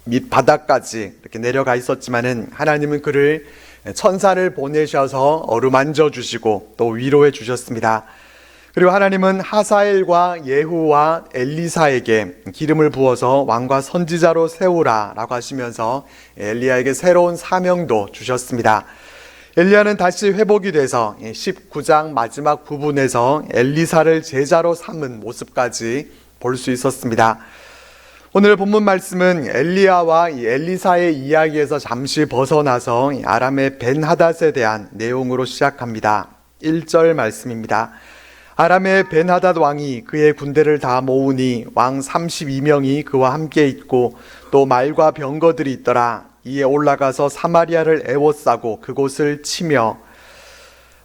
밑바닥까지 이렇게 내려가 있었지만은 하나님은 그를 천사를 보내셔서 어루만져 주시고 또 위로해 주셨습니다. 그리고 하나님은 하사엘과 예후와 엘리사에게 기름을 부어서 왕과 선지자로 세우라 라고 하시면서 엘리야에게 새로운 사명도 주셨습니다. 엘리야는 다시 회복이 돼서 19장 마지막 부분에서 엘리사를 제자로 삼은 모습까지 볼 수 있었습니다. 오늘 본문 말씀은 엘리야와 엘리사의 이야기에서 잠시 벗어나서 아람의 벤하닷에 대한 내용으로 시작합니다. 1절 말씀입니다. 아람의 벤하닷 왕이 그의 군대를 다 모으니 왕 32명이 그와 함께 있고 또 말과 병거들이 있더라. 이에 올라가서 사마리아를 에워싸고 그곳을 치며,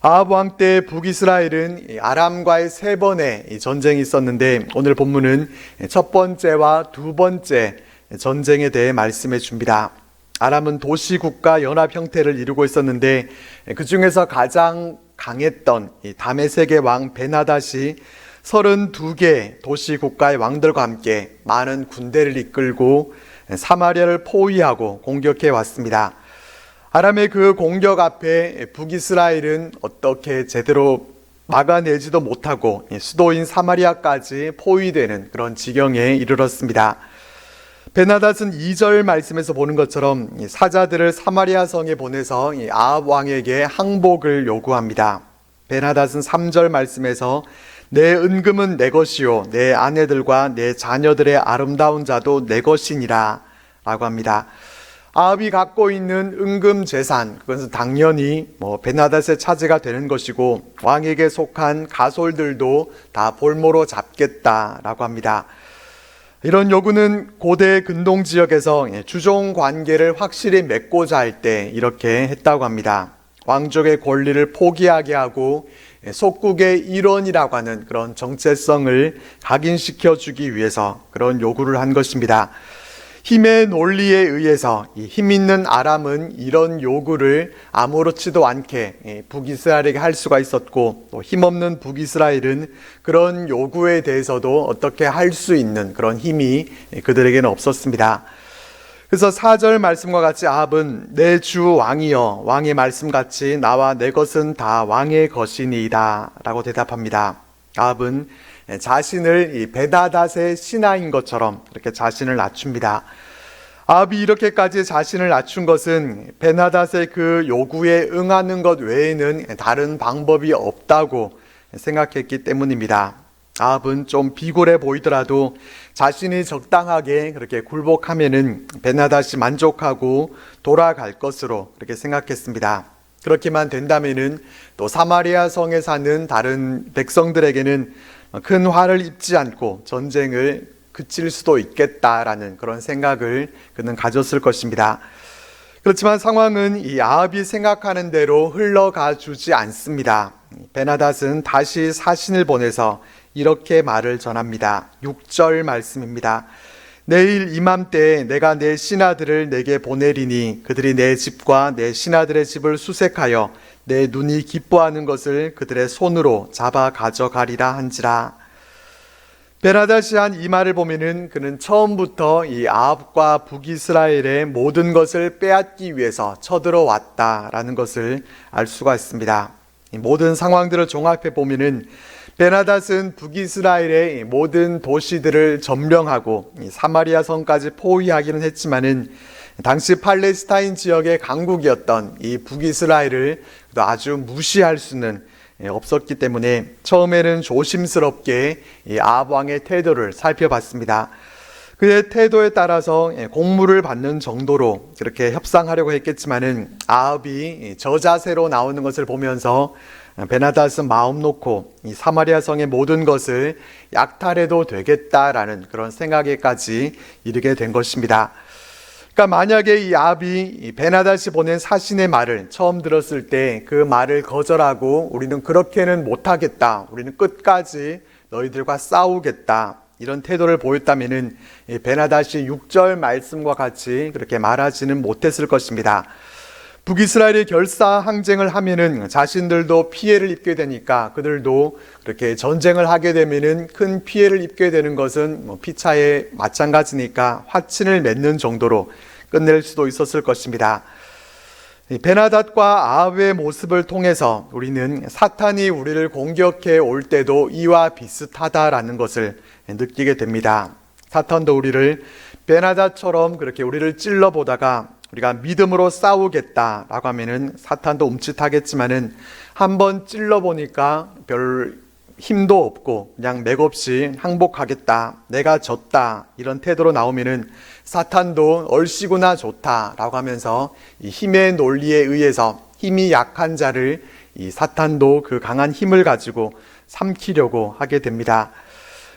아합 왕 때 북이스라엘은 아람과의 3번의 전쟁이 있었는데 오늘 본문은 첫 번째와 두 번째 전쟁에 대해 말씀해 줍니다. 아람은 도시국가 연합 형태를 이루고 있었는데 그 중에서 가장 강했던 다메섹의 왕 벤하닷이 32개 도시국가의 왕들과 함께 많은 군대를 이끌고 사마리아를 포위하고 공격해 왔습니다. 아람의 그 공격 앞에 북이스라엘은 어떻게 제대로 막아내지도 못하고 수도인 사마리아까지 포위되는 그런 지경에 이르렀습니다. 벤하닷은 2절 말씀에서 보는 것처럼 사자들을 사마리아 성에 보내서 아합 왕에게 항복을 요구합니다. 벤하닷은 3절 말씀에서 내 은금은 내 것이요 내 아내들과 내 자녀들의 아름다운 자도 내 것이니라 라고 합니다. 아합이 갖고 있는 은금 재산, 그것은 당연히 벤하닷의 차지가 되는 것이고 왕에게 속한 가솔들도 다 볼모로 잡겠다라고 합니다. 이런 요구는 고대 근동 지역에서 주종 관계를 확실히 맺고자 할 때 이렇게 했다고 합니다. 왕족의 권리를 포기하게 하고 속국의 일원이라고 하는 그런 정체성을 각인시켜 주기 위해서 그런 요구를 한 것입니다. 힘의 논리에 의해서 힘 있는 아람은 이런 요구를 아무렇지도 않게 북이스라엘에게 할 수가 있었고, 또 힘없는 북이스라엘은 그런 요구에 대해서도 어떻게 할 수 있는 그런 힘이 그들에게는 없었습니다. 그래서 4절 말씀과 같이 아합은 내 주 왕이여 왕의 말씀같이 나와 내 것은 다 왕의 것이니이다 라고 대답합니다. 아합은 자신을 이 벤하닷의 신하인 것처럼 이렇게 자신을 낮춥니다. 아합이 이렇게까지 자신을 낮춘 것은 벤하닷의 그 요구에 응하는 것 외에는 다른 방법이 없다고 생각했기 때문입니다. 아합은 좀 비굴해 보이더라도 자신이 적당하게 그렇게 굴복하면은 벤하닷이 만족하고 돌아갈 것으로 그렇게 생각했습니다. 그렇게만 된다면은 또 사마리아 성에 사는 다른 백성들에게는 큰 화를 입지 않고 전쟁을 그칠 수도 있겠다라는 그런 생각을 그는 가졌을 것입니다. 그렇지만 상황은 이 아합이 생각하는 대로 흘러가 주지 않습니다. 벤하닷은 다시 사신을 보내서 이렇게 말을 전합니다. 6절 말씀입니다. 내일 이맘때에 내가 내 신하들을 내게 보내리니 그들이 내 집과 내 신하들의 집을 수색하여 내 눈이 기뻐하는 것을 그들의 손으로 잡아 가져가리라 한지라. 벤하닷이 한 이 말을 보면은 그는 처음부터 이 아합과 북이스라엘의 모든 것을 빼앗기 위해서 쳐들어왔다라는 것을 알 수가 있습니다. 이 모든 상황들을 종합해 보면은 벤하닷은 북이스라엘의 모든 도시들을 점령하고 사마리아 성까지 포위하기는 했지만은 당시 팔레스타인 지역의 강국이었던 이 북이스라엘을 아주 무시할 수는 없었기 때문에 처음에는 조심스럽게 이 아합 왕의 태도를 살펴봤습니다. 그의 태도에 따라서 공물을 받는 정도로 그렇게 협상하려고 했겠지만은 아합이 저자세로 나오는 것을 보면서 벤하닷은 마음 놓고 이 사마리아 성의 모든 것을 약탈해도 되겠다라는 그런 생각에까지 이르게 된 것입니다. 그러니까 만약에 이 아합이 벤하닷이 보낸 사신의 말을 처음 들었을 때 그 말을 거절하고 우리는 그렇게는 못하겠다, 우리는 끝까지 너희들과 싸우겠다, 이런 태도를 보였다면은 벤하닷이 6절 말씀과 같이 그렇게 말하지는 못했을 것입니다. 북이스라엘이 결사 항쟁을 하면은 자신들도 피해를 입게 되니까 그들도 그렇게 전쟁을 하게 되면은 큰 피해를 입게 되는 것은 피차에 마찬가지니까 화친을 맺는 정도로 끝낼 수도 있었을 것입니다. 베나닷과 아합의 모습을 통해서 우리는 사탄이 우리를 공격해 올 때도 이와 비슷하다라는 것을 느끼게 됩니다. 사탄도 우리를 베나닷처럼 그렇게 우리를 찔러보다가 우리가 믿음으로 싸우겠다라고 하면은 사탄도 움찔하겠지만은 한번 찔러보니까 별 힘도 없고 그냥 맥없이 항복하겠다, 내가 졌다 이런 태도로 나오면은 사탄도 얼씨구나 좋다라고 하면서 이 힘의 논리에 의해서 힘이 약한 자를 이 사탄도 그 강한 힘을 가지고 삼키려고 하게 됩니다.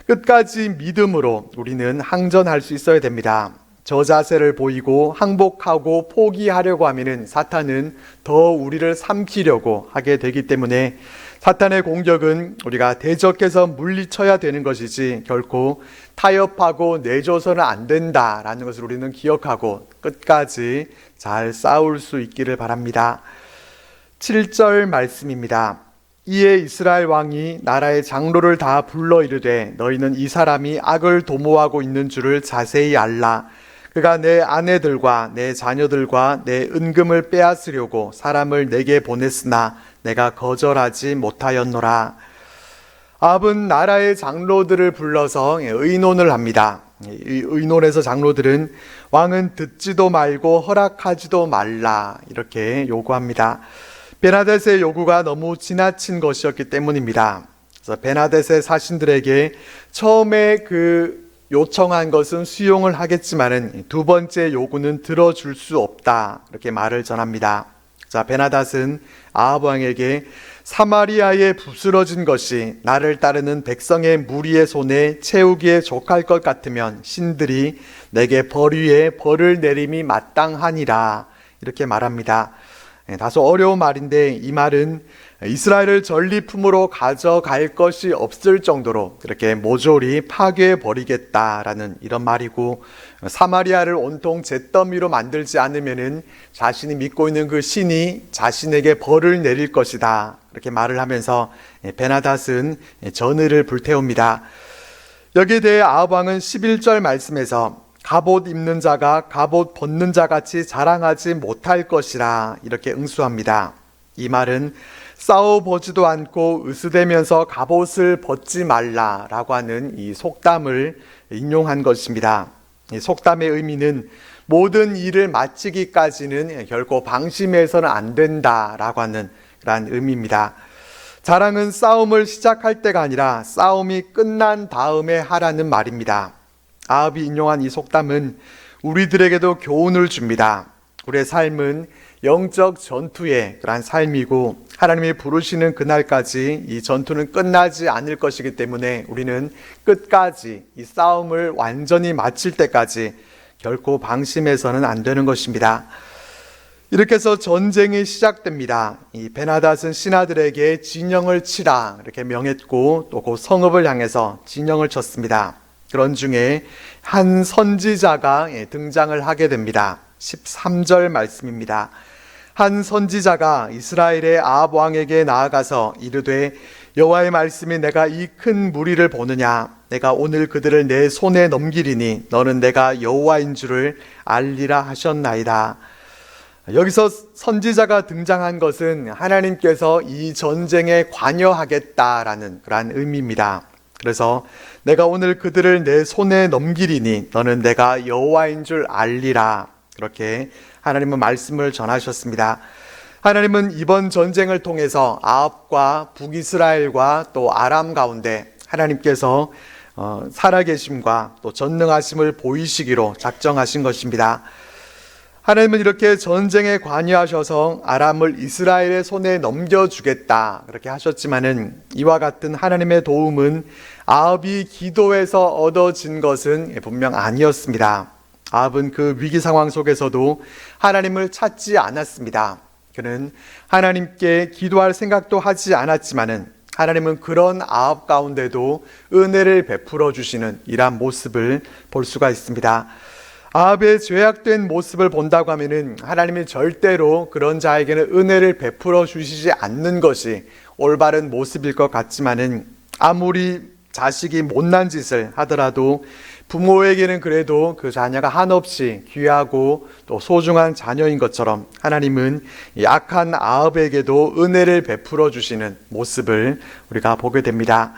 끝까지 믿음으로 우리는 항전할 수 있어야 됩니다. 저자세를 보이고 항복하고 포기하려고 하면은 사탄은 더 우리를 삼키려고 하게 되기 때문에 사탄의 공격은 우리가 대적해서 물리쳐야 되는 것이지 결코 타협하고 내줘서는 안 된다라는 것을 우리는 기억하고 끝까지 잘 싸울 수 있기를 바랍니다. 7절 말씀입니다. 이에 이스라엘 왕이 나라의 장로를 다 불러 이르되 너희는 이 사람이 악을 도모하고 있는 줄을 자세히 알라. 그가 내 아내들과 내 자녀들과 내 은금을 빼앗으려고 사람을 내게 보냈으나 내가 거절하지 못하였노라. 아합은 나라의 장로들을 불러서 의논을 합니다. 이 의논에서 장로들은 왕은 듣지도 말고 허락하지도 말라 이렇게 요구합니다. 베나닷의 요구가 너무 지나친 것이었기 때문입니다. 그래서 베나닷의 사신들에게 처음에 요청한 것은 수용을 하겠지만은 두 번째 요구는 들어줄 수 없다 이렇게 말을 전합니다. 자, 베나닷은 아합 왕에게 사마리아에 부스러진 것이 나를 따르는 백성의 무리의 손에 채우기에 족할 것 같으면 신들이 내게 벌 위에 벌을 내림이 마땅하니라 이렇게 말합니다. 다소 어려운 말인데 이 말은 이스라엘을 전리품으로 가져갈 것이 없을 정도로 그렇게 모조리 파괴해 버리겠다라는 이런 말이고, 사마리아를 온통 잿더미로 만들지 않으면은 자신이 믿고 있는 그 신이 자신에게 벌을 내릴 것이다 이렇게 말을 하면서 베나닷은 전의를 불태웁니다. 여기에 대해 아합 왕은 11절 말씀에서 갑옷 입는 자가 갑옷 벗는 자 같이 자랑하지 못할 것이라 이렇게 응수합니다. 이 말은 싸워보지도 않고 으스대면서 갑옷을 벗지 말라라고 하는 이 속담을 인용한 것입니다. 이 속담의 의미는 모든 일을 마치기까지는 결코 방심해서는 안 된다라고 하는 그런 의미입니다. 자랑은 싸움을 시작할 때가 아니라 싸움이 끝난 다음에 하라는 말입니다. 아합이 인용한 이 속담은 우리들에게도 교훈을 줍니다. 우리의 삶은 영적 전투의 그러한 삶이고 하나님이 부르시는 그날까지 이 전투는 끝나지 않을 것이기 때문에 우리는 끝까지 이 싸움을 완전히 마칠 때까지 결코 방심해서는 안 되는 것입니다. 이렇게 해서 전쟁이 시작됩니다. 이 베나닷은 신하들에게 진영을 치라 이렇게 명했고 또 그 성읍을 향해서 진영을 쳤습니다. 그런 중에 한 선지자가 등장을 하게 됩니다. 13절 말씀입니다. 한 선지자가 이스라엘의 아합 왕에게 나아가서 이르되 여호와의 말씀이 내가 이 큰 무리를 보느냐, 내가 오늘 그들을 내 손에 넘기리니 너는 내가 여호와인 줄을 알리라 하셨나이다. 여기서 선지자가 등장한 것은 하나님께서 이 전쟁에 관여하겠다라는 그러한 의미입니다. 그래서 내가 오늘 그들을 내 손에 넘기리니 너는 내가 여호와인 줄 알리라, 그렇게 하나님은 말씀을 전하셨습니다. 하나님은 이번 전쟁을 통해서 아합과 북이스라엘과 또 아람 가운데 하나님께서 살아계심과 또 전능하심을 보이시기로 작정하신 것입니다. 하나님은 이렇게 전쟁에 관여하셔서 아람을 이스라엘의 손에 넘겨주겠다 그렇게 하셨지만은 이와 같은 하나님의 도움은 아합이 기도해서 얻어진 것은 분명 아니었습니다. 아합은 그 위기 상황 속에서도 하나님을 찾지 않았습니다. 그는 하나님께 기도할 생각도 하지 않았지만은 하나님은 그런 아합 가운데도 은혜를 베풀어 주시는 이러한 모습을 볼 수가 있습니다. 아합의 죄악된 모습을 본다고 하면은 하나님이 절대로 그런 자에게는 은혜를 베풀어 주시지 않는 것이 올바른 모습일 것 같지만은, 아무리 자식이 못난 짓을 하더라도 부모에게는 그래도 그 자녀가 한없이 귀하고 또 소중한 자녀인 것처럼 하나님은 이 악한 아합에게도 은혜를 베풀어 주시는 모습을 우리가 보게 됩니다.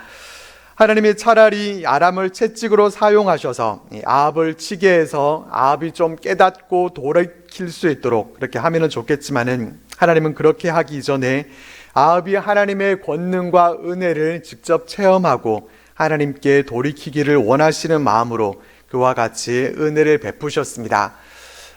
하나님이 차라리 아람을 채찍으로 사용하셔서 아합을 치게 해서 아합이 좀 깨닫고 돌이킬 수 있도록 그렇게 하면 좋겠지만은, 하나님은 그렇게 하기 이전에 아합이 하나님의 권능과 은혜를 직접 체험하고 하나님께 돌이키기를 원하시는 마음으로 그와 같이 은혜를 베푸셨습니다.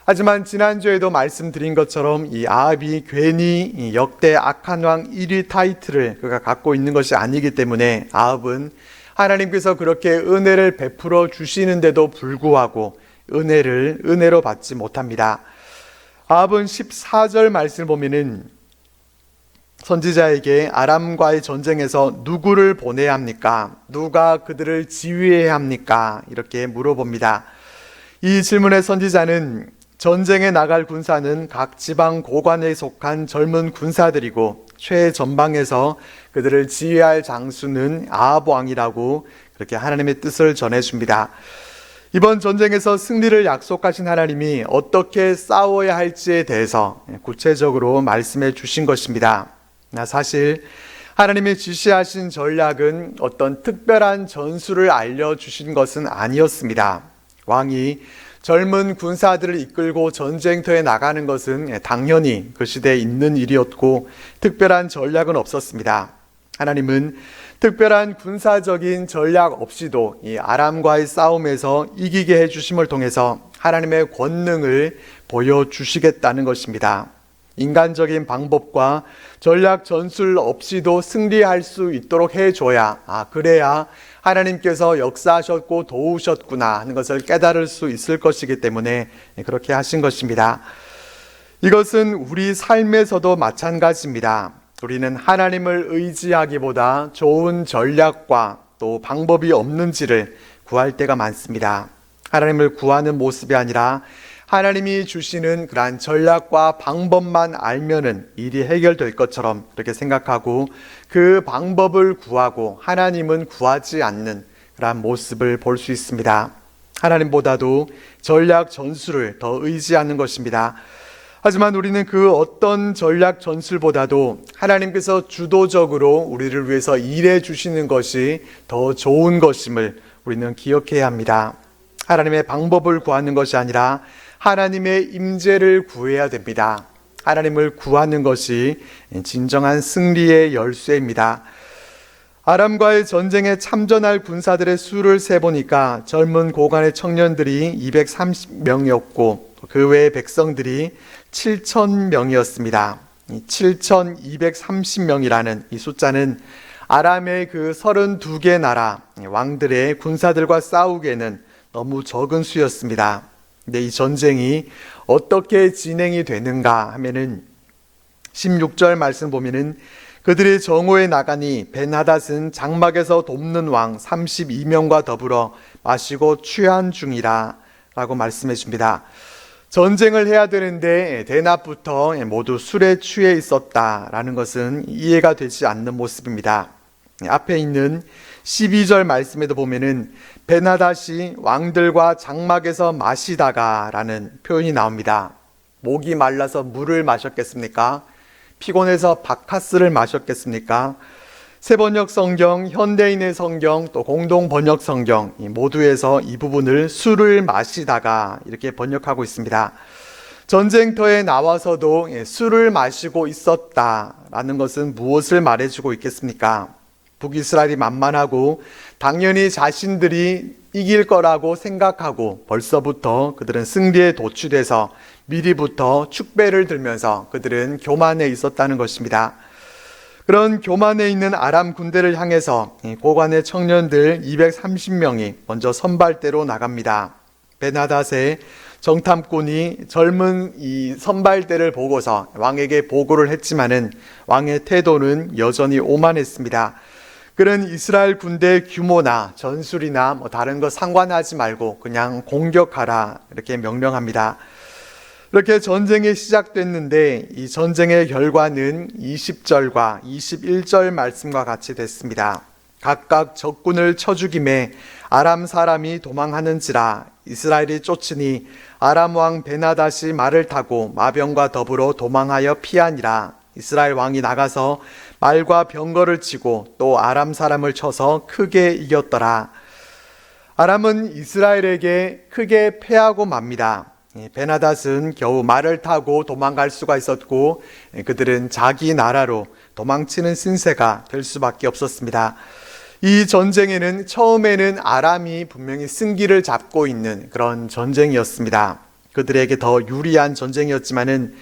하지만 지난주에도 말씀드린 것처럼 이 아합이 괜히 이 역대 악한 왕 1위 타이틀을 그가 갖고 있는 것이 아니기 때문에, 아합은 하나님께서 그렇게 은혜를 베풀어 주시는데도 불구하고 은혜로 받지 못합니다. 아합은 14절 말씀을 보면은 선지자에게 아람과의 전쟁에서 누구를 보내야 합니까? 누가 그들을 지휘해야 합니까? 이렇게 물어봅니다. 이 질문에 선지자는 전쟁에 나갈 군사는 각 지방 고관에 속한 젊은 군사들이고 최전방에서 그들을 지휘할 장수는 아합 왕이라고 그렇게 하나님의 뜻을 전해줍니다. 이번 전쟁에서 승리를 약속하신 하나님이 어떻게 싸워야 할지에 대해서 구체적으로 말씀해 주신 것입니다. 사실 하나님이 지시하신 전략은 어떤 특별한 전술을 알려주신 것은 아니었습니다. 왕이 젊은 군사들을 이끌고 전쟁터에 나가는 것은 당연히 그 시대에 있는 일이었고 특별한 전략은 없었습니다. 하나님은 특별한 군사적인 전략 없이도 이 아람과의 싸움에서 이기게 해주심을 통해서 하나님의 권능을 보여주시겠다는 것입니다. 인간적인 방법과 전략 전술 없이도 승리할 수 있도록 해줘야, 그래야 하나님께서 역사하셨고 도우셨구나 하는 것을 깨달을 수 있을 것이기 때문에 그렇게 하신 것입니다. 이것은 우리 삶에서도 마찬가지입니다. 우리는 하나님을 의지하기보다 좋은 전략과 또 방법이 없는지를 구할 때가 많습니다. 하나님을 구하는 모습이 아니라 하나님이 주시는 그러한 전략과 방법만 알면은 일이 해결될 것처럼 그렇게 생각하고 그 방법을 구하고 하나님은 구하지 않는 그러한 모습을 볼 수 있습니다. 하나님보다도 전략 전술을 더 의지하는 것입니다. 하지만 우리는 그 어떤 전략 전술보다도 하나님께서 주도적으로 우리를 위해서 일해 주시는 것이 더 좋은 것임을 우리는 기억해야 합니다. 하나님의 방법을 구하는 것이 아니라 하나님의 임재를 구해야 됩니다. 하나님을 구하는 것이 진정한 승리의 열쇠입니다. 아람과의 전쟁에 참전할 군사들의 수를 세보니까 젊은 고관의 청년들이 230명이었고 그 외의 백성들이 7,000명이었습니다. 7,230명이라는 이 숫자는 아람의 그 32개 나라 왕들의 군사들과 싸우기에는 너무 적은 수였습니다. 근데 이 전쟁이 어떻게 진행이 되는가 하면은 16절 말씀 보면은 그들이 정오에 나가니 벤하닷은 장막에서 돕는 왕 32명과 더불어 마시고 취한 중이라 라고 말씀해 줍니다. 전쟁을 해야 되는데 대낮부터 모두 술에 취해 있었다라는 것은 이해가 되지 않는 모습입니다. 앞에 있는 12절 말씀에도 보면은 벤하닷이 왕들과 장막에서 마시다가 라는 표현이 나옵니다. 목이 말라서 물을 마셨겠습니까? 피곤해서 바카스를 마셨겠습니까? 새번역 성경, 현대인의 성경, 또 공동 번역 성경 모두에서 이 부분을 술을 마시다가 이렇게 번역하고 있습니다. 전쟁터에 나와서도 술을 마시고 있었다라는 것은 무엇을 말해주고 있겠습니까? 북이스라엘이 만만하고 당연히 자신들이 이길 거라고 생각하고 벌써부터 그들은 승리에 도취돼서 미리부터 축배를 들면서 그들은 교만해 있었다는 것입니다. 그런 교만해 있는 아람 군대를 향해서 고관의 청년들 230명이 먼저 선발대로 나갑니다. 벤하닷의 정탐꾼이 젊은 이 선발대를 보고서 왕에게 보고를 했지만은 왕의 태도는 여전히 오만했습니다. 그는 이스라엘 군대 규모나 전술이나 다른 거 상관하지 말고 그냥 공격하라 이렇게 명령합니다. 이렇게 전쟁이 시작됐는데 이 전쟁의 결과는 20절과 21절 말씀과 같이 됐습니다. 각각 적군을 쳐 죽임에 아람 사람이 도망하는지라. 이스라엘이 쫓으니 아람 왕 베나닷이 말을 타고 마병과 더불어 도망하여 피하니라. 이스라엘 왕이 나가서 말과 병거를 치고 또 아람 사람을 쳐서 크게 이겼더라. 아람은 이스라엘에게 크게 패하고 맙니다. 베나닷은 겨우 말을 타고 도망갈 수가 있었고 그들은 자기 나라로 도망치는 신세가 될 수밖에 없었습니다. 이 전쟁에는 처음에는 아람이 분명히 승기를 잡고 있는 그런 전쟁이었습니다. 그들에게 더 유리한 전쟁이었지만은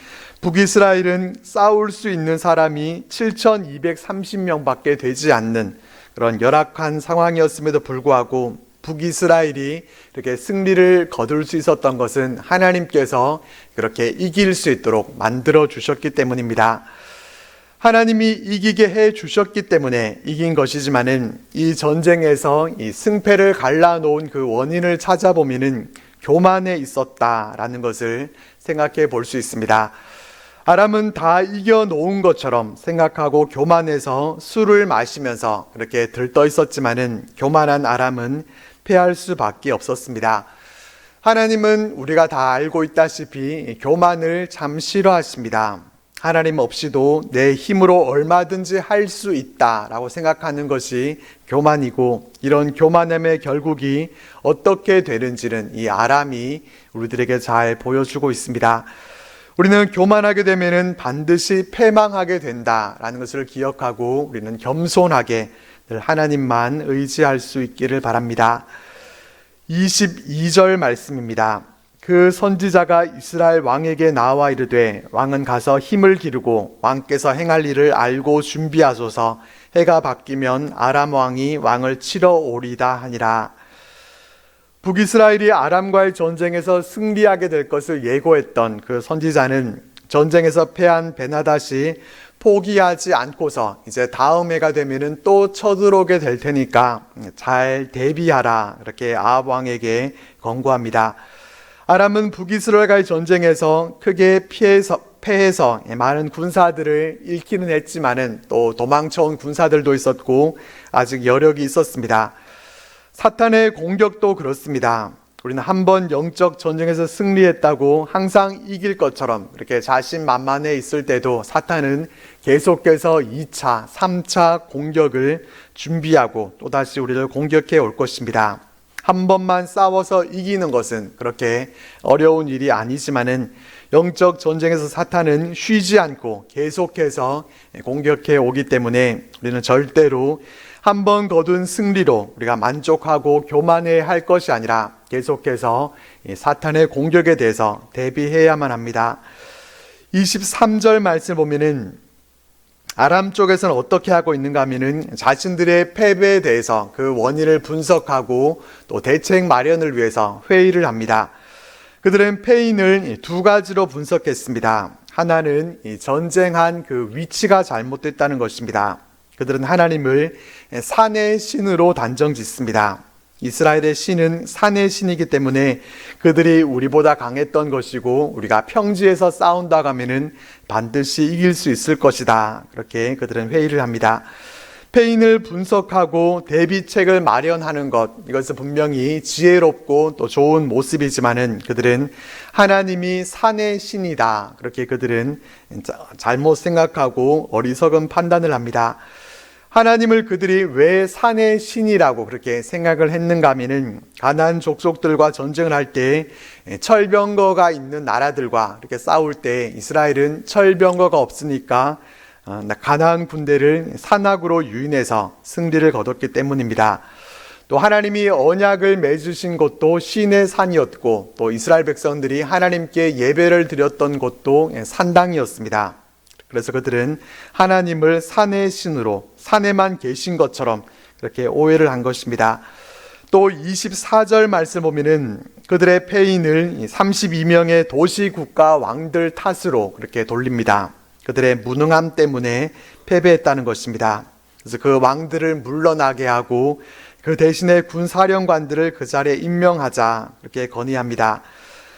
북이스라엘은 싸울 수 있는 사람이 7,230명밖에 되지 않는 그런 열악한 상황이었음에도 불구하고 북이스라엘이 이렇게 승리를 거둘 수 있었던 것은 하나님께서 그렇게 이길 수 있도록 만들어 주셨기 때문입니다. 하나님이 이기게 해 주셨기 때문에 이긴 것이지만은 이 전쟁에서 이 승패를 갈라놓은 그 원인을 찾아보면은 교만에 있었다라는 것을 생각해 볼 수 있습니다. 아람은 다 이겨놓은 것처럼 생각하고 교만해서 술을 마시면서 그렇게 들떠 있었지만은 교만한 아람은 패할 수밖에 없었습니다. 하나님은 우리가 다 알고 있다시피 교만을 참 싫어하십니다. 하나님 없이도 내 힘으로 얼마든지 할 수 있다라고 생각하는 것이 교만이고, 이런 교만함의 결국이 어떻게 되는지는 이 아람이 우리들에게 잘 보여주고 있습니다. 우리는 교만하게 되면은 반드시 패망하게 된다라는 것을 기억하고 우리는 겸손하게 늘 하나님만 의지할 수 있기를 바랍니다. 22절 말씀입니다. 그 선지자가 이스라엘 왕에게 나와 이르되 왕은 가서 힘을 기르고 왕께서 행할 일을 알고 준비하소서. 해가 바뀌면 아람 왕이 왕을 치러 오리다 하니라. 북이스라엘이 아람과의 전쟁에서 승리하게 될 것을 예고했던 그 선지자는 전쟁에서 패한 베나닷이 포기하지 않고서 이제 다음 해가 되면은 또 쳐들어오게 될 테니까 잘 대비하라, 이렇게 아합 왕에게 권고합니다. 아람은 북이스라엘과의 전쟁에서 크게 패해서 많은 군사들을 잃기는 했지만은 또 도망쳐온 군사들도 있었고 아직 여력이 있었습니다. 사탄의 공격도 그렇습니다. 우리는 한번 영적 전쟁에서 승리했다고 항상 이길 것처럼 이렇게 자신만만해 있을 때도 사탄은 계속해서 2차, 3차 공격을 준비하고 또다시 우리를 공격해 올 것입니다. 한 번만 싸워서 이기는 것은 그렇게 어려운 일이 아니지만은 영적 전쟁에서 사탄은 쉬지 않고 계속해서 공격해 오기 때문에 우리는 절대로 한 번 거둔 승리로 우리가 만족하고 교만해 할 것이 아니라 계속해서 사탄의 공격에 대해서 대비해야만 합니다. 23절 말씀 보면은 아람 쪽에서는 어떻게 하고 있는가 하면은 자신들의 패배에 대해서 그 원인을 분석하고 또 대책 마련을 위해서 회의를 합니다. 그들은 패인을 두 가지로 분석했습니다. 하나는 전쟁한 그 위치가 잘못됐다는 것입니다. 그들은 하나님을 산의 신으로 단정 짓습니다. 이스라엘의 신은 산의 신이기 때문에 그들이 우리보다 강했던 것이고 우리가 평지에서 싸운다고 하면은 반드시 이길 수 있을 것이다. 그렇게 그들은 회의를 합니다. 패인을 분석하고 대비책을 마련하는 것, 이것은 분명히 지혜롭고 또 좋은 모습이지만은 그들은 하나님이 산의 신이다, 그렇게 그들은 잘못 생각하고 어리석은 판단을 합니다. 하나님을 그들이 왜 산의 신이라고 그렇게 생각을 했는가 하면은 가나안 족속들과 전쟁을 할 때 철병거가 있는 나라들과 이렇게 싸울 때 이스라엘은 철병거가 없으니까 가나안 군대를 산악으로 유인해서 승리를 거뒀기 때문입니다. 또 하나님이 언약을 맺으신 곳도 신의 산이었고 또 이스라엘 백성들이 하나님께 예배를 드렸던 곳도 산당이었습니다. 그래서 그들은 하나님을 산의 신으로 산에만 계신 것처럼 그렇게 오해를 한 것입니다. 또 24절 말씀 보면은 그들의 패인을 32명의 도시 국가 왕들 탓으로 그렇게 돌립니다. 그들의 무능함 때문에 패배했다는 것입니다. 그래서 그 왕들을 물러나게 하고 그 대신에 군사령관들을 그 자리에 임명하자, 그렇게 건의합니다.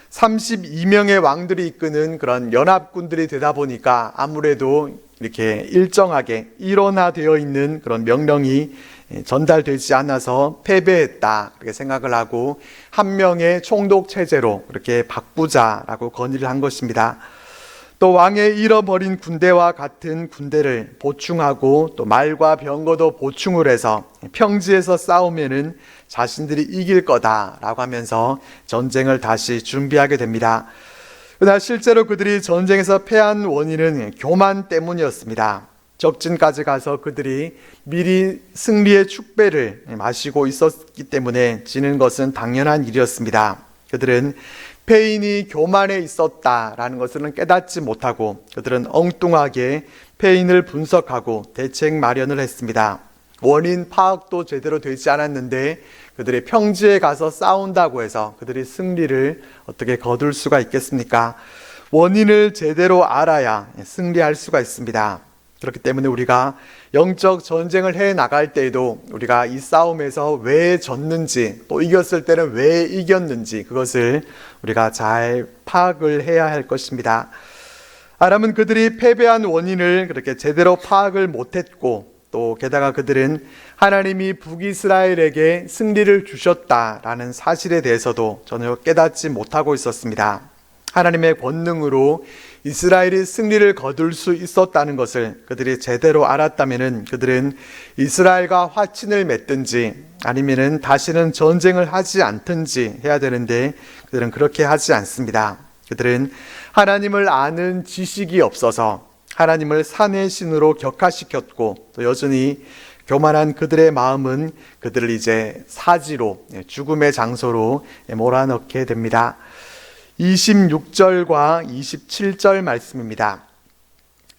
32명의 왕들이 이끄는 그런 연합군들이 되다 보니까 아무래도 이렇게 일정하게 일원화되어 있는 그런 명령이 전달되지 않아서 패배했다, 그렇게 생각을 하고 한 명의 총독 체제로 그렇게 바꾸자라고 건의를 한 것입니다. 또 왕의 잃어버린 군대와 같은 군대를 보충하고 또 말과 병거도 보충을 해서 평지에서 싸우면은 자신들이 이길 거다라고 하면서 전쟁을 다시 준비하게 됩니다. 그러나 실제로 그들이 전쟁에서 패한 원인은 교만 때문이었습니다. 적진까지 가서 그들이 미리 승리의 축배를 마시고 있었기 때문에 지는 것은 당연한 일이었습니다. 그들은 패인이 교만에 있었다라는 것을 깨닫지 못하고 그들은 엉뚱하게 패인을 분석하고 대책 마련을 했습니다. 원인 파악도 제대로 되지 않았는데 그들이 평지에 가서 싸운다고 해서 그들이 승리를 어떻게 거둘 수가 있겠습니까? 원인을 제대로 알아야 승리할 수가 있습니다. 그렇기 때문에 우리가 영적 전쟁을 해 나갈 때에도 우리가 이 싸움에서 왜 졌는지, 또 이겼을 때는 왜 이겼는지 그것을 우리가 잘 파악을 해야 할 것입니다. 아람은 그들이 패배한 원인을 그렇게 제대로 파악을 못했고, 또 게다가 그들은 하나님이 북이스라엘에게 승리를 주셨다라는 사실에 대해서도 전혀 깨닫지 못하고 있었습니다. 하나님의 권능으로 이스라엘이 승리를 거둘 수 있었다는 것을 그들이 제대로 알았다면 그들은 이스라엘과 화친을 맺든지 아니면 다시는 전쟁을 하지 않든지 해야 되는데 그들은 그렇게 하지 않습니다. 그들은 하나님을 아는 지식이 없어서 하나님을 산의 신으로 격화시켰고, 또 여전히 교만한 그들의 마음은 그들을 이제 사지로, 죽음의 장소로 몰아넣게 됩니다. 26절과 27절 말씀입니다.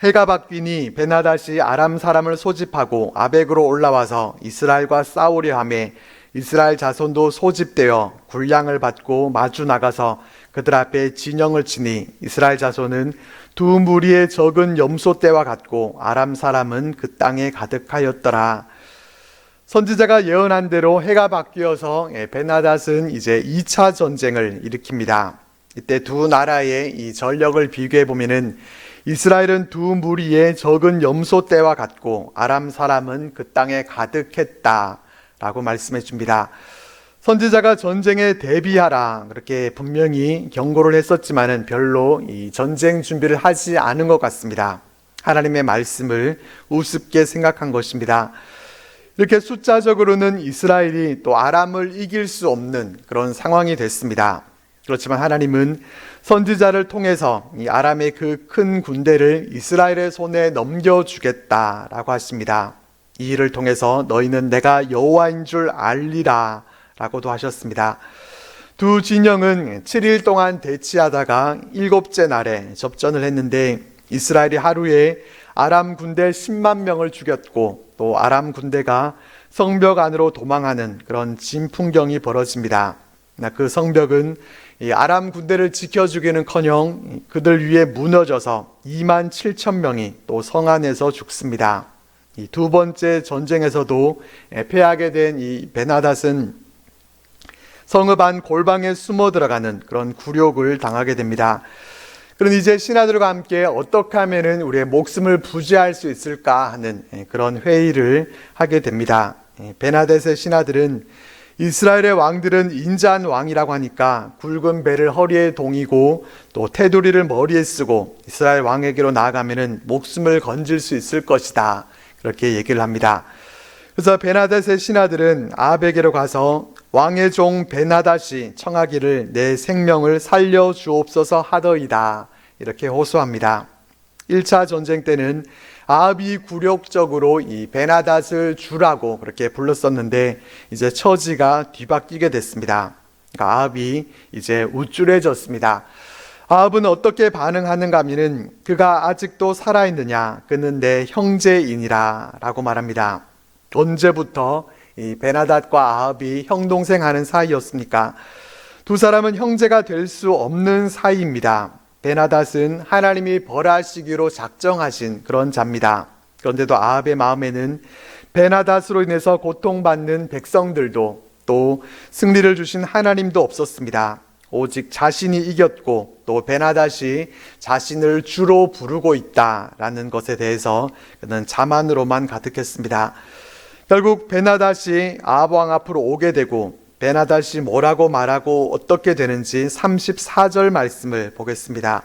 해가 바뀌니 베나닷이 아람 사람을 소집하고 아벡으로 올라와서 이스라엘과 싸우려 하매 이스라엘 자손도 소집되어 군량을 받고 마주 나가서 그들 앞에 진영을 치니 이스라엘 자손은 두 무리의 적은 염소떼와 같고 아람 사람은 그 땅에 가득하였더라. 선지자가 예언한 대로 해가 바뀌어서 베나닷은 이제 2차 전쟁을 일으킵니다. 이때 두 나라의 이 전력을 비교해 보면은 이스라엘은 두 무리의 적은 염소떼와 같고 아람 사람은 그 땅에 가득했다라고 말씀해 줍니다. 선지자가 전쟁에 대비하라 그렇게 분명히 경고를 했었지만은 별로 이 전쟁 준비를 하지 않은 것 같습니다. 하나님의 말씀을 우습게 생각한 것입니다. 이렇게 숫자적으로는 이스라엘이 또 아람을 이길 수 없는 그런 상황이 됐습니다. 그렇지만 하나님은 선지자를 통해서 이 아람의 그 큰 군대를 이스라엘의 손에 넘겨주겠다라고 하십니다. 이 일을 통해서 너희는 내가 여호와인 줄 알리라 라고도 하셨습니다. 두 진영은 7일 동안 대치하다가 7째 날에 접전을 했는데 이스라엘이 하루에 아람 군대 10만 명을 죽였고, 또 아람 군대가 성벽 안으로 도망하는 그런 진풍경이 벌어집니다. 그 성벽은 이 아람 군대를 지켜주기는커녕 그들 위에 무너져서 2만 7천 명이 또 성 안에서 죽습니다. 이 두 번째 전쟁에서도 패하게 된 이 베나닷은 성읍 안 골방에 숨어 들어가는 그런 굴욕을 당하게 됩니다. 그런 이제 신하들과 함께 어떻게 하면 우리의 목숨을 부지할 수 있을까 하는 그런 회의를 하게 됩니다. 베나닷의 신하들은 이스라엘의 왕들은 인자한 왕이라고 하니까 굵은 배를 허리에 동이고 또 테두리를 머리에 쓰고 이스라엘 왕에게로 나아가면 목숨을 건질 수 있을 것이다, 그렇게 얘기를 합니다. 그래서 베나닷의 신하들은 아벡에로 가서 왕의 종 베나닷이 청하기를 내 생명을 살려주옵소서 하더이다, 이렇게 호소합니다. 1차 전쟁 때는 아합이 굴욕적으로 이 베나닷을 주라고 그렇게 불렀었는데 이제 처지가 뒤바뀌게 됐습니다. 그러니까 아합이 이제 우쭐해졌습니다. 아합은 어떻게 반응하는가 하면은 그가 아직도 살아있느냐, 그는 내 형제이니라 라고 말합니다. 언제부터 이 베나닷과 아합이 형동생 하는 사이였습니까? 두 사람은 형제가 될 수 없는 사이입니다. 베나닷은 하나님이 벌하시기로 작정하신 그런 자입니다. 그런데도 아합의 마음에는 베나닷으로 인해서 고통받는 백성들도 또 승리를 주신 하나님도 없었습니다. 오직 자신이 이겼고 또 베나닷이 자신을 주로 부르고 있다라는 것에 대해서 그는 자만으로만 가득했습니다. 결국 베나닷이 아합 왕 앞으로 오게 되고 베나닷이 뭐라고 말하고 어떻게 되는지 34절 말씀을 보겠습니다.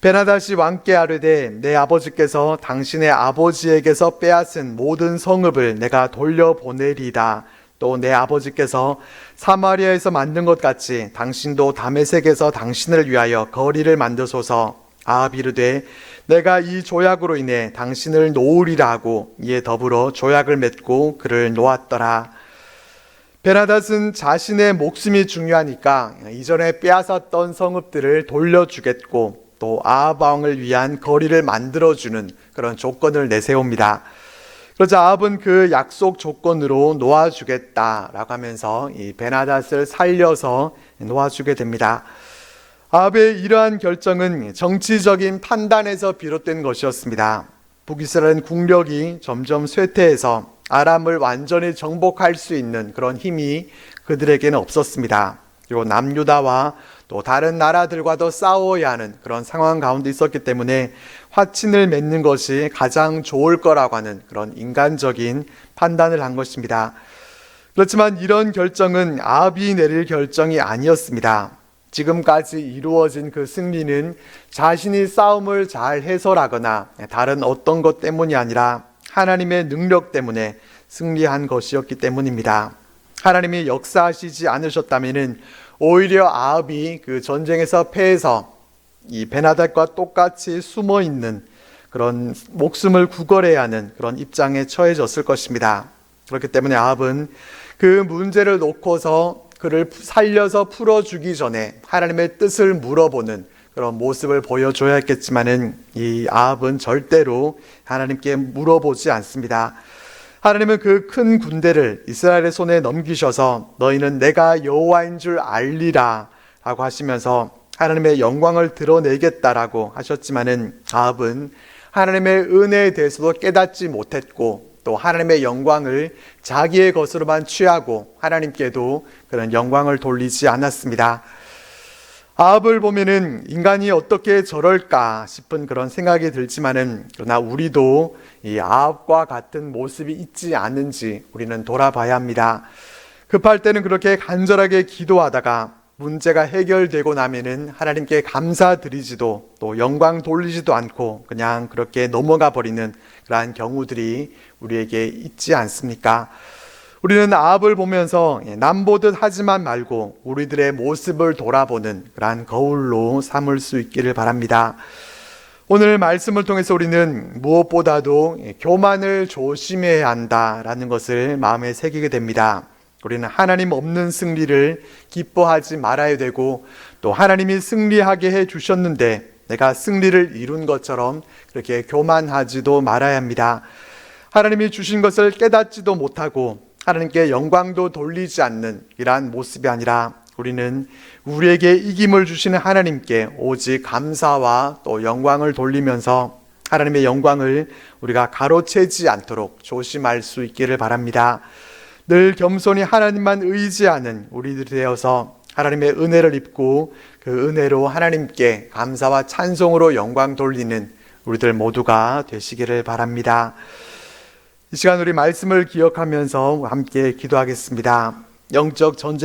베나닷이 왕께 아뢰되 내 아버지께서 당신의 아버지에게서 빼앗은 모든 성읍을 내가 돌려보내리이다. 또 내 아버지께서 사마리아에서 만든 것 같이 당신도 다메섹에서 당신을 위하여 거리를 만드소서. 아합이 이르되 내가 이 조약으로 인해 당신을 놓으리라 하고 이에 더불어 조약을 맺고 그를 놓았더라. 베나닷은 자신의 목숨이 중요하니까 이전에 빼앗았던 성읍들을 돌려주겠고 또 아합 왕을 위한 거리를 만들어주는 그런 조건을 내세웁니다. 그러자 아합은 그 약속 조건으로 놓아주겠다라고 하면서 이 베나닷을 살려서 놓아주게 됩니다. 아합의 이러한 결정은 정치적인 판단에서 비롯된 것이었습니다. 북이스라엘 국력이 점점 쇠퇴해서 아람을 완전히 정복할 수 있는 그런 힘이 그들에게는 없었습니다. 그리고 남유다와 또 다른 나라들과도 싸워야 하는 그런 상황 가운데 있었기 때문에 화친을 맺는 것이 가장 좋을 거라고 하는 그런 인간적인 판단을 한 것입니다. 그렇지만 이런 결정은 아합이 내릴 결정이 아니었습니다. 지금까지 이루어진 그 승리는 자신이 싸움을 잘 해설하거나 다른 어떤 것 때문이 아니라 하나님의 능력 때문에 승리한 것이었기 때문입니다. 하나님이 역사하시지 않으셨다면 오히려 아합이 그 전쟁에서 패해서 이 베나닷과 똑같이 숨어 있는 그런 목숨을 구걸해야 하는 그런 입장에 처해졌을 것입니다. 그렇기 때문에 아합은 그 문제를 놓고서 그를 살려서 풀어주기 전에 하나님의 뜻을 물어보는 그런 모습을 보여줘야 했겠지만은 이 아합은 절대로 하나님께 물어보지 않습니다. 하나님은 그 큰 군대를 이스라엘의 손에 넘기셔서 너희는 내가 여호와인 줄 알리라 라고 하시면서 하나님의 영광을 드러내겠다라고 하셨지만은 아합은 하나님의 은혜에 대해서도 깨닫지 못했고 또 하나님의 영광을 자기의 것으로만 취하고 하나님께도 그런 영광을 돌리지 않았습니다. 아합을 보면은 인간이 어떻게 저럴까 싶은 그런 생각이 들지만은 그러나 우리도 이 아합과 같은 모습이 있지 않은지 우리는 돌아봐야 합니다. 급할 때는 그렇게 간절하게 기도하다가 문제가 해결되고 나면은 하나님께 감사드리지도 또 영광 돌리지도 않고 그냥 그렇게 넘어가 버리는 그러한 경우들이 우리에게 있지 않습니까? 우리는 아합을 보면서 남보듯 하지만 말고 우리들의 모습을 돌아보는 그러한 거울로 삼을 수 있기를 바랍니다. 오늘 말씀을 통해서 우리는 무엇보다도 교만을 조심해야 한다라는 것을 마음에 새기게 됩니다. 우리는 하나님 없는 승리를 기뻐하지 말아야 되고 또 하나님이 승리하게 해 주셨는데 내가 승리를 이룬 것처럼 그렇게 교만하지도 말아야 합니다. 하나님이 주신 것을 깨닫지도 못하고 하나님께 영광도 돌리지 않는 이러한 모습이 아니라 우리는 우리에게 이김을 주시는 하나님께 오직 감사와 또 영광을 돌리면서 하나님의 영광을 우리가 가로채지 않도록 조심할 수 있기를 바랍니다. 늘 겸손히 하나님만 의지하는 우리들이 되어서 하나님의 은혜를 입고 그 은혜로 하나님께 감사와 찬송으로 영광 돌리는 우리들 모두가 되시기를 바랍니다. 이 시간 우리 말씀을 기억하면서 함께 기도하겠습니다. 영적 전쟁